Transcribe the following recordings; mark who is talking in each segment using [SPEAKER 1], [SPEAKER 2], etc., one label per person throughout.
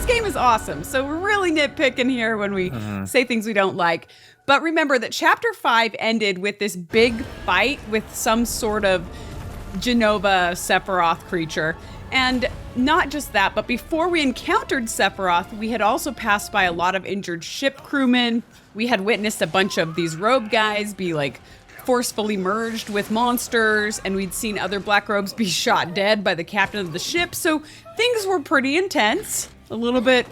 [SPEAKER 1] game is awesome. So we're really nitpicking here when we say things we don't like. But remember that chapter 5 ended with this big fight with some sort of Genova Sephiroth creature. And not just that, but before we encountered Sephiroth, we had also passed by a lot of injured ship crewmen. We had witnessed a bunch of these robe guys be like forcefully merged with monsters, and we'd seen other black robes be shot dead by the captain of the ship. So things were pretty intense, a little bit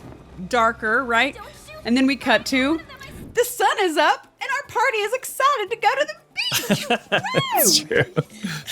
[SPEAKER 1] darker, right? And then we cut to the sun is up and our party is excited to go to the beach.
[SPEAKER 2] That's true.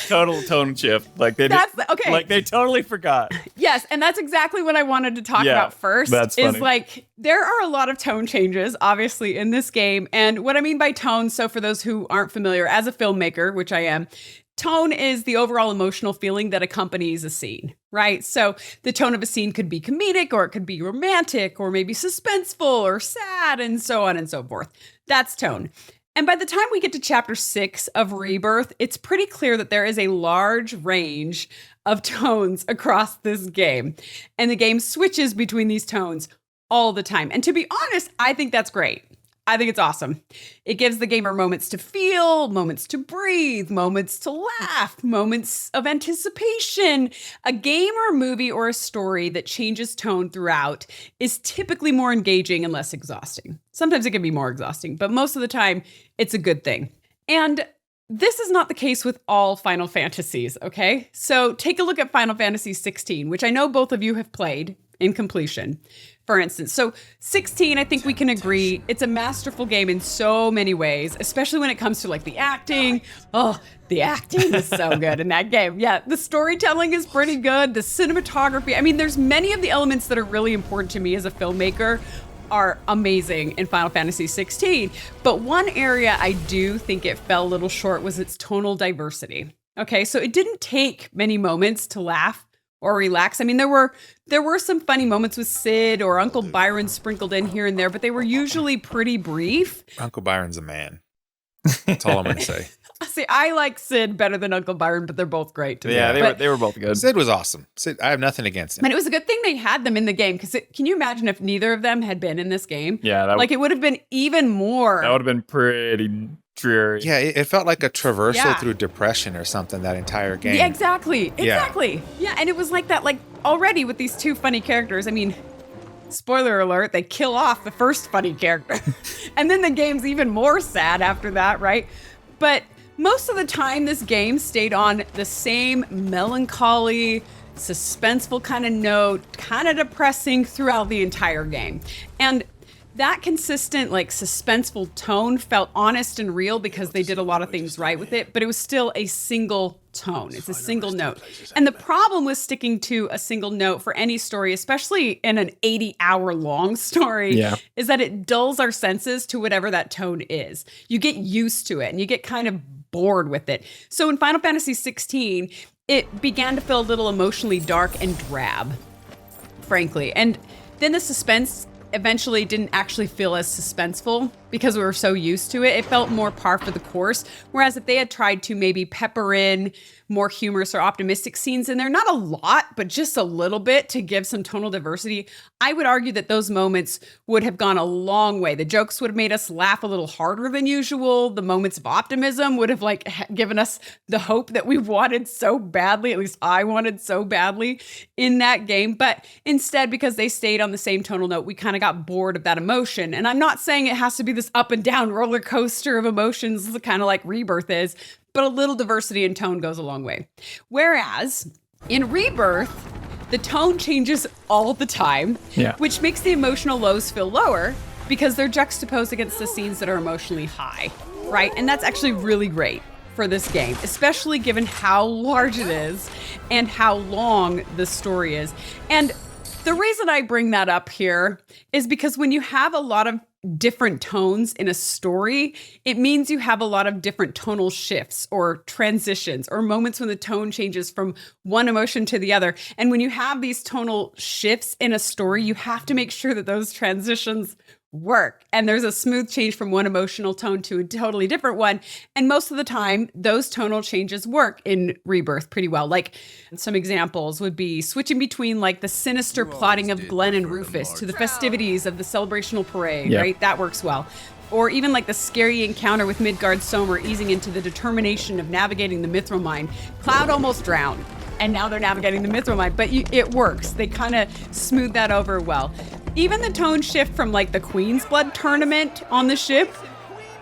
[SPEAKER 2] Total tone shift. Like they totally forgot.
[SPEAKER 1] Yes, and that's exactly what I wanted to talk about first.
[SPEAKER 2] That's funny.
[SPEAKER 1] Is like there are a lot of tone changes, obviously, in this game. And what I mean by tone, so for those who aren't familiar, as a filmmaker, which I am, tone is the overall emotional feeling that accompanies a scene, right? So the tone of a scene could be comedic, or it could be romantic, or maybe suspenseful or sad, and so on and so forth. That's tone. And by the time we get to chapter 6 of Rebirth, it's pretty clear that there is a large range of tones across this game. And the game switches between these tones all the time. And to be honest, I think that's great. I think it's awesome. It gives the gamer moments to feel, moments to breathe, moments to laugh, moments of anticipation. A game or a movie or a story that changes tone throughout is typically more engaging and less exhausting. Sometimes it can be more exhausting, but most of the time it's a good thing. And this is not the case with all Final Fantasies, okay? So take a look at Final Fantasy XVI, which I know both of you have played in completion, for instance. So 16, I think we can agree, it's a masterful game in so many ways, especially when it comes to like the acting. Oh, the acting is so good in that game. Yeah, the storytelling is pretty good. The cinematography, I mean, there's many of the elements that are really important to me as a filmmaker are amazing in Final Fantasy XVI. But one area I do think it fell a little short was its tonal diversity. Okay, so it didn't take many moments to laugh or relax. I mean, there were some funny moments with Sid or Uncle Byron sprinkled in here and there, but they were usually pretty brief.
[SPEAKER 3] Uncle Byron's a man. That's all I'm going to say.
[SPEAKER 1] See, I like Sid better than Uncle Byron, but they're both great to me.
[SPEAKER 2] Yeah, they were both good.
[SPEAKER 3] Sid was awesome. Sid, I have nothing against him.
[SPEAKER 1] And it was a good thing they had them in the game, because can you imagine if neither of them had been in this game?
[SPEAKER 2] Yeah.
[SPEAKER 1] It would have been even more.
[SPEAKER 2] That would have been pretty dreary.
[SPEAKER 3] Yeah, it felt like a traversal through depression or something, that entire game.
[SPEAKER 1] Yeah, exactly. Yeah, and it was like that, like already with these two funny characters. I mean, spoiler alert, they kill off the first funny character. And then the game's even more sad after that, right? But most of the time, this game stayed on the same melancholy, suspenseful kind of note, kind of depressing throughout the entire game. And that consistent, like, suspenseful tone felt honest and real because they did a lot of things right with it, but it was still a single tone. It's a single note. And the problem with sticking to a single note for any story, especially in an 80-hour-long story, is that it dulls our senses to whatever that tone is. You get used to it, and you get kind of bored with it. So in Final Fantasy XVI, it began to feel a little emotionally dark and drab, frankly. And then the suspense eventually didn't actually feel as suspenseful because we were so used to it. It felt more par for the course. Whereas if they had tried to maybe pepper in more humorous or optimistic scenes in there, not a lot, but just a little bit to give some tonal diversity, I would argue that those moments would have gone a long way. The jokes would have made us laugh a little harder than usual. The moments of optimism would have given us the hope that we wanted so badly, at least I wanted so badly in that game. But instead, because they stayed on the same tonal note, we kind of got bored of that emotion. And I'm not saying it has to be this up and down roller coaster of emotions, kind of like Rebirth is, but a little diversity in tone goes a long way. Whereas in Rebirth, the tone changes all the time, which makes the emotional lows feel lower because they're juxtaposed against the scenes that are emotionally high, right? And that's actually really great for this game, especially given how large it is and how long the story is. And the reason I bring that up here is because when you have a lot of different tones in a story, it means you have a lot of different tonal shifts or transitions or moments when the tone changes from one emotion to the other. And when you have these tonal shifts in a story, you have to make sure that those transitions work. And there's a smooth change from one emotional tone to a totally different one. And most of the time, those tonal changes work in Rebirth pretty well. Like some examples would be switching between like the sinister plotting of Glenn and Rufus to the festivities of the celebrational parade, right? That works well. Or even like the scary encounter with Midgard Somer easing into the determination of navigating the Mithril Mine. Cloud almost drowned, and now they're navigating the Mithril Mine, but it works. They kind of smooth that over well. Even the tone shift from like the Queen's Blood tournament on the ship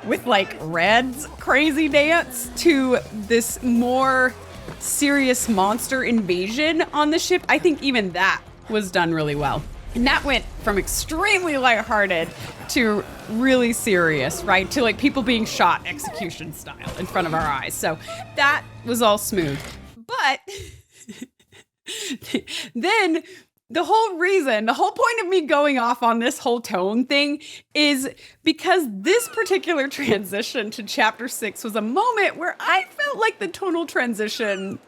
[SPEAKER 1] with like Red's crazy dance to this more serious monster invasion on the ship, I think even that was done really well. And that went from extremely lighthearted to really serious, right? To like people being shot execution style in front of our eyes. So that was all smooth. But then the whole point of me going off on this whole tone thing is because this particular transition to chapter 6 was a moment where I felt like the tonal transition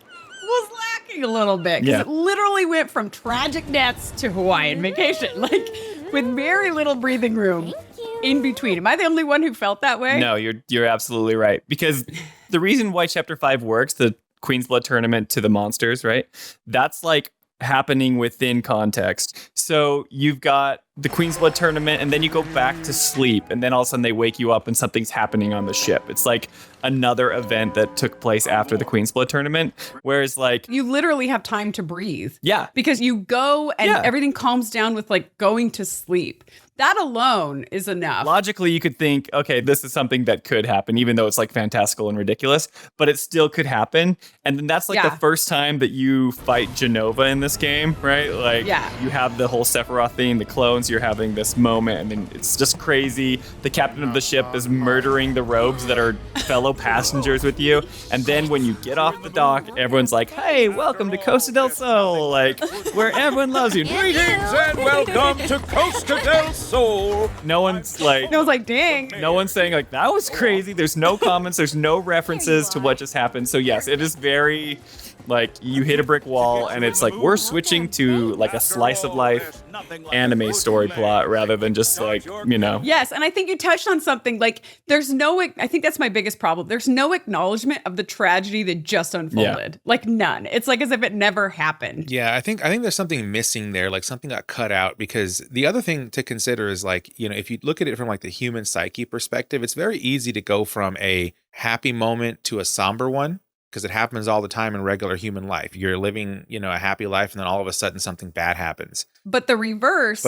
[SPEAKER 1] was lacking a little bit, because it literally went from tragic deaths to Hawaiian vacation, like with very little breathing room in between. Am I the only one who felt that way?
[SPEAKER 2] No, you're absolutely right. Because the reason why chapter 5 works, the Queen's Blood tournament to the monsters, right? That's like happening within context. So you've got the Queen's Blood tournament, and then you go back to sleep, and then all of a sudden they wake you up and something's happening on the ship. It's like another event that took place after the Queen's Blood tournament. Whereas like
[SPEAKER 1] you literally have time to breathe.
[SPEAKER 2] Yeah.
[SPEAKER 1] Because you go and everything calms down with like going to sleep. That alone is enough.
[SPEAKER 2] Logically, you could think, okay, this is something that could happen, even though it's like fantastical and ridiculous, but it still could happen. And then that's like the first time that you fight Genova in this game, right? Like you have the whole Sephiroth thing, the clones, you're having this moment, and then it's just crazy. The captain of the ship is murdering the robes that are fellow passengers with you. And then when you get off the dock, everyone's like, hey, welcome to Costa del Sol, like where everyone loves you.
[SPEAKER 4] Greetings and welcome to Costa del Sol.
[SPEAKER 2] No one's like,
[SPEAKER 1] dang.
[SPEAKER 2] No one's saying like, that was crazy. There's no comments. There's no references to what just happened. So yes, it is very like you hit a brick wall, and it's like we're switching to like a slice of life anime story plot rather than just like, you know.
[SPEAKER 1] Yes, and I think you touched on something like I think that's my biggest problem. There's no acknowledgement of the tragedy that just unfolded. Like none. It's like as if it never happened.
[SPEAKER 3] Yeah, I think there's something missing there, like something got cut out, because the other thing to consider is like, you know, if you look at it from like the human psyche perspective, it's very easy to go from a happy moment to a somber one, because it happens all the time in regular human life. You're living, you know, a happy life, and then all of a sudden something bad happens.
[SPEAKER 1] But the reverse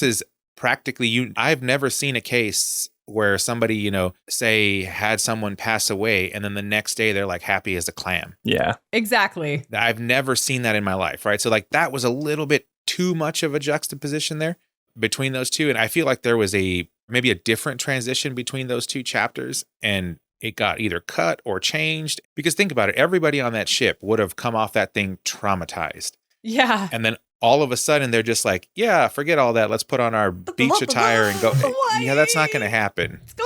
[SPEAKER 3] is practically I've never seen a case where somebody, you know, say had someone pass away, and then the next day they're like happy as a clam.
[SPEAKER 2] Yeah,
[SPEAKER 1] exactly.
[SPEAKER 3] I've never seen that in my life, right? So like that was a little bit too much of a juxtaposition there between those two. And I feel like there was maybe a different transition between those two chapters, and it got either cut or changed. Because think about it, everybody on that ship would have come off that thing traumatized.
[SPEAKER 1] Yeah.
[SPEAKER 3] And then all of a sudden they're just like, yeah, forget all that. Let's put on our beach attire and go. Yeah, that's not going to happen.
[SPEAKER 1] Let's go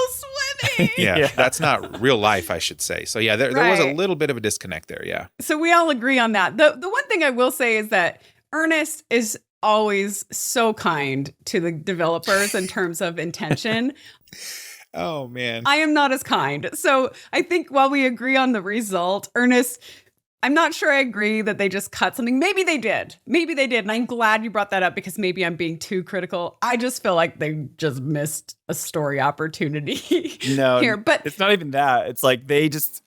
[SPEAKER 1] swimming.
[SPEAKER 3] Yeah, that's not real life, I should say. So yeah, there was a little bit of a disconnect there. Yeah.
[SPEAKER 1] So we all agree on that. The one thing I will say is that Ernest is always so kind to the developers in terms of intention.
[SPEAKER 3] Oh, man.
[SPEAKER 1] I am not as kind. So I think while we agree on the result, Ernest, I'm not sure I agree that they just cut something. Maybe they did. And I'm glad you brought that up, because maybe I'm being too critical. I just feel like they just missed a story opportunity here. But
[SPEAKER 2] it's not even that. It's like this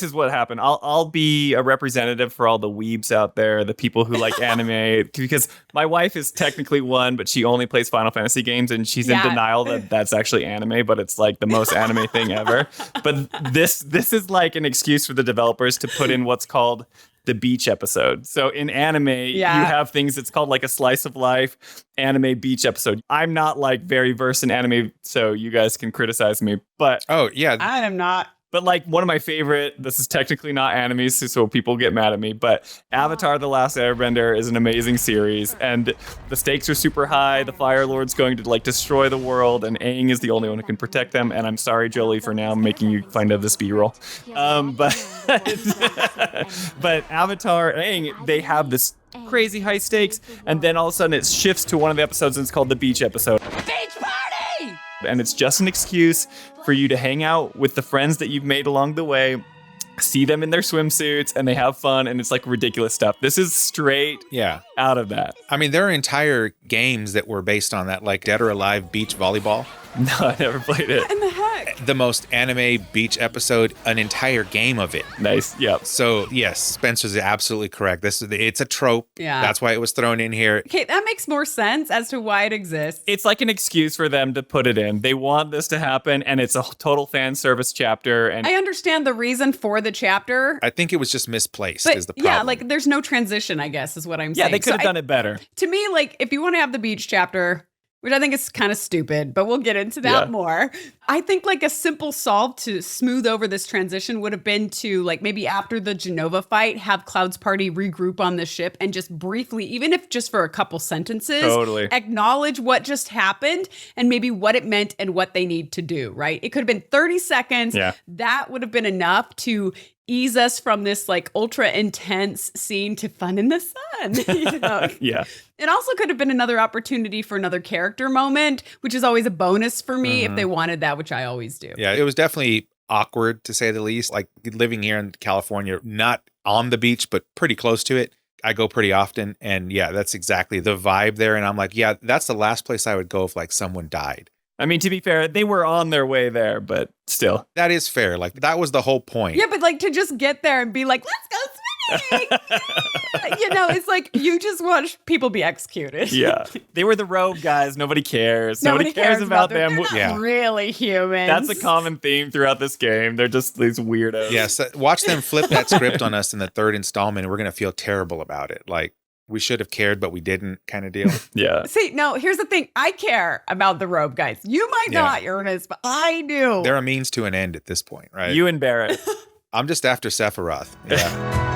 [SPEAKER 2] is what happened. I'll be a representative for all the weebs out there, the people who like anime, because my wife is technically one, but she only plays Final Fantasy games, and she's in denial that that's actually anime, but it's like the most anime thing ever. But this is like an excuse for the developers to put in what's called the beach episode. So in anime, you have things that's called like a slice of life anime beach episode. I'm not like very versed in anime, so you guys can criticize me. But
[SPEAKER 3] oh yeah,
[SPEAKER 1] I am not.
[SPEAKER 2] But like one of my favorite, this is technically not anime, so people get mad at me, but Avatar: The Last Airbender is an amazing series, and the stakes are super high. The Fire Lord's going to like destroy the world, and Aang is the only one who can protect them. And I'm sorry, Jolie, for now making you find out this B-roll. But Avatar, Aang, they have this crazy high stakes, and then all of a sudden it shifts to one of the episodes, and it's called the beach episode.
[SPEAKER 4] Beach party!
[SPEAKER 2] And it's just an excuse for you to hang out with the friends that you've made along the way, see them in their swimsuits, and they have fun, and it's like ridiculous stuff. This is straight out of that.
[SPEAKER 3] I mean, there are entire games that were based on that, like Dead or Alive Beach Volleyball.
[SPEAKER 2] No, I never played it.
[SPEAKER 1] What in the heck?
[SPEAKER 3] The most anime beach episode, an entire game of it.
[SPEAKER 2] Nice, yep.
[SPEAKER 3] So, yes, Spencer's absolutely correct. It's a trope.
[SPEAKER 1] Yeah.
[SPEAKER 3] That's why it was thrown in here.
[SPEAKER 1] Okay, that makes more sense as to why it exists.
[SPEAKER 2] It's like an excuse for them to put it in. They want this to happen, and it's a total fan service chapter. And
[SPEAKER 1] I understand the reason for the chapter.
[SPEAKER 3] I think it was just misplaced
[SPEAKER 1] But
[SPEAKER 3] is the problem.
[SPEAKER 1] yeah, like there's no transition, I guess, is what I'm saying.
[SPEAKER 2] yeah, they could have
[SPEAKER 1] So
[SPEAKER 2] done it better.
[SPEAKER 1] To me, like, if you want to have the beach chapter, which I think is kind of stupid, but we'll get into that
[SPEAKER 2] Yeah.
[SPEAKER 1] more. I think like a simple solve to smooth over this transition would have been to like maybe after the Genova fight, have Cloud's party regroup on the ship and just briefly, even if just for a couple sentences,
[SPEAKER 2] Totally.
[SPEAKER 1] acknowledge what just happened and maybe what it meant and what they need to do, right? It could have been 30 seconds.
[SPEAKER 2] Yeah.
[SPEAKER 1] That would have been enough to ease us from this like ultra intense scene to fun in the sun. You know?
[SPEAKER 2] Yeah.
[SPEAKER 1] It also could have been another opportunity for another character moment, which is always a bonus for me if they wanted that, which I always do.
[SPEAKER 3] Yeah, it was definitely awkward to say the least. Like living here in California, not on the beach, but pretty close to it. I go pretty often. And yeah, that's exactly the vibe there. And I'm like, yeah, that's the last place I would go if like someone died.
[SPEAKER 2] I mean, to be fair, they were on their way there, but still.
[SPEAKER 3] That is fair. Like that was the whole point.
[SPEAKER 1] Yeah, but like to just get there and be like, let's go swimming. You know, it's like you just watch people be executed.
[SPEAKER 2] Yeah. They were the rogue guys. Nobody cares.
[SPEAKER 1] Nobody cares about
[SPEAKER 2] them.
[SPEAKER 1] They're not
[SPEAKER 3] Yeah.
[SPEAKER 1] really humans.
[SPEAKER 2] That's a common theme throughout this game. They're just these weirdos.
[SPEAKER 3] Yes. Watch them flip that script on us in the third installment, and we're going to feel terrible about it. Like we should have cared, but we didn't kind of deal.
[SPEAKER 2] Yeah.
[SPEAKER 1] See, no, here's the thing. I care about the robe guys. You might
[SPEAKER 3] Yeah.
[SPEAKER 1] not, Ernest, but I do.
[SPEAKER 3] They're a means to an end at this point, right?
[SPEAKER 2] You and Barrett.
[SPEAKER 3] I'm just after Sephiroth. Yeah.